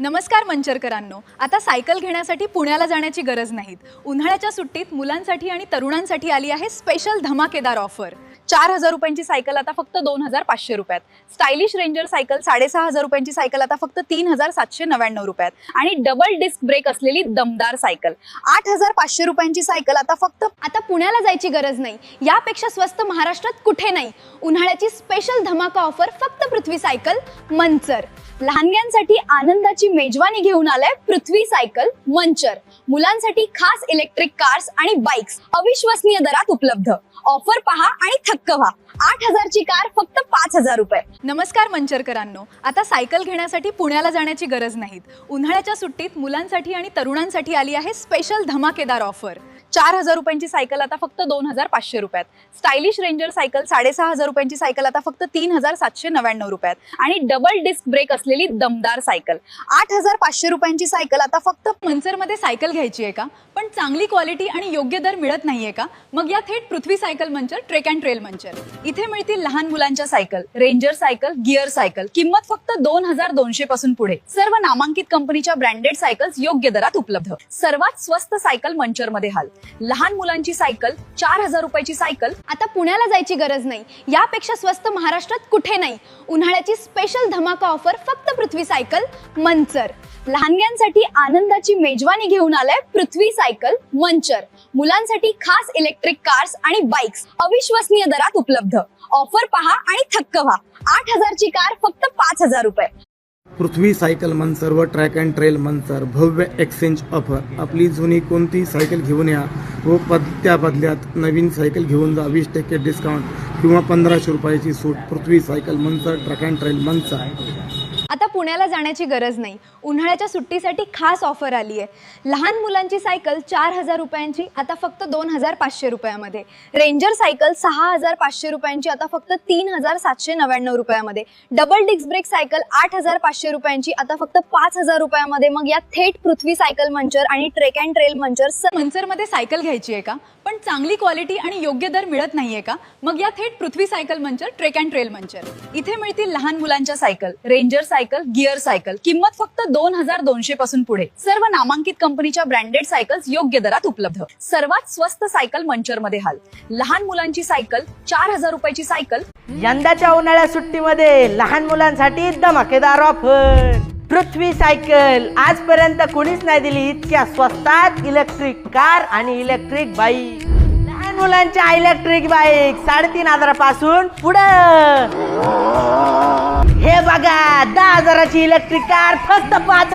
नमस्कार मंचरकरांनो, आता सायकल घेण्यासाठी पुण्याला जाण्याची गरज नाहीत। उन्हाळ्याच्या सुट्टीत मुलांसाठी आणि तरुणांसाठी आली आहे स्पेशल धमाकेदार ऑफर। 4000 रुपयांची सायकल आता फक्त 2500 रुपयात। स्टायलिश रेंजर सायकल 6500 रुपयांची सायकल आता फक्त 3799 रुपयात आणि डबल डिस्क ब्रेक असलेली दमदार सायकल 8500 रुपयांची सायकल आता पुण्याला जायची गरज नाही। यापेक्षा स्वस्त महाराष्ट्रात कुठे नाही। उन्हाळ्याची स्पेशल धमाका ऑफर फक्त पृथ्वी सायकल मंचर। लहानग्यांसाठी आनंदाची मेजवानी घेऊन आलाय पृथ्वी सायकल मंचर। मुलांसाठी खास इलेक्ट्रिक कार्स आणि बाइक्स अविश्वसनीय दरात उपलब्ध। ऑफर पहा आणि थक्क व्हा। 8000 ची कार फक्त 5000 रुपये। नमस्कार मंचरकरांनो, आता सायकल घेण्यासाठी पुण्याला जाण्याची गरज नाहीत। उन्हाळ्याच्या सुट्टीत मुलांसाठी आणि तरुणांसाठी आली आहे स्पेशल धमाकेदार ऑफर। 4000 रुपयांची सायकल आता फक्त 2500 रुपयात। स्टायलिश रेंजर सायकल 6500 रुपयांची सायकल आता फक्त 3799 रुपयात आणि डबल डिस्क ब्रेक असलेली दमदार सायकल 8500 रुपयांची सायकल आता फक्त मंचरमध्ये सायकल घ्यायची आहे का, पण चांगली क्वालिटी आणि योग्य दर मिळत नाहीये का? मग या थेट Prithvi cycle Manchar, track and trail Manchar. इथे मिळतील लहान मुलांच्या cycle, ranger cycle, gear cycle, किंमत फक्त 2200 पासून पुढे। सर्व नामांकित कंपनीच्या ब्रँडेड सायकल्स योग्य दरात उपलब्ध। सर्वात स्वस्त सायकल मंचर मध्ये हाल। लहान मुलांची सायकल 4000 रुपयाची सायकल आता पुण्याला जायची गरज नाही। यापेक्षा स्वस्त महाराष्ट्रात कुठे नाही। उन्हाळ्याची स्पेशल धमाका ऑफर फक्त पृथ्वी सायकल मंचर। लहानग्यांसाठी आनंदाची मेजवानी घेऊन आलाय पृथ्वी सायकल मंचर। मुलांसाठी खास इलेक्ट्रिक कार्स आणि बाइक्स अविश्वसनीय दरात उपलब्ध। ऑफर पहा आणि थक्क व्हा। 8000 ची कार फक्त 5000 रुपये। पृथ्वी सायकल मंचर व ट्रॅक अँड ट्रेल मंचर भव्य एक्सचेंज ऑफर। आपली जुनी कोणती सायकल घेऊन या व त्या बदल्यात नवीन सायकल घेऊन जा। 20% डिस्काउंट किंवा 1500 रुपयाची सूट। Prithvi cycle Manchar, track and trail Manchar. आता पुण्याला जाण्याची गरज नाही। उन्हाळ्याच्या सुट्टीसाठी खास ऑफर आली आहे। लहान मुलांची सायकल 4000 रुपयांची आता फक्त 2500 रुपयामध्ये। रेंजर सायकल 6500 रुपयांची आता फक्त 3799 रुपयामध्ये। डबल डिस्क ब्रेक सायकल 8500 रुपयांची आता फक्त 5000 रुपयामध्ये। मग या थेट पृथ्वी सायकल मंचर आणि ट्रेक अँड ट्रेल मंचर मध्ये सायकल घ्यायची आहे का, पण चांगली क्वालिटी आणि योग्य दर मिळत नाहीये का? मग या थेट Prithvi cycle Manchar, track and trail Manchar. इथे मिळतील लहान मुलांच्या cycle, ranger cycle, gear cycle, किंमत फक्त 2200 पासून पुढे। सर्व नामांकित कंपनीच्या ब्रँडेड सायकल्स योग्य दरात उपलब्ध। सर्वात स्वस्त सायकल मंचर मध्ये हाल। लहान मुलांची सायकल 4000 रुपयाची सायकल यंदाच्या उन्हाळ्या सुट्टीमध्ये लहान मुलांसाठी धमाकेदार ऑफर। पृथ्वी सायकल आजपर्यंत कोणीच नाही दिली इतक्या स्वस्तात इलेक्ट्रिक कार आणि इलेक्ट्रिक बाईक। लहान मुलांच्या इलेक्ट्रिक बाईक 3500 पासून पुढे। हे बघा 10000 ची इलेक्ट्रिक कार फक्त 5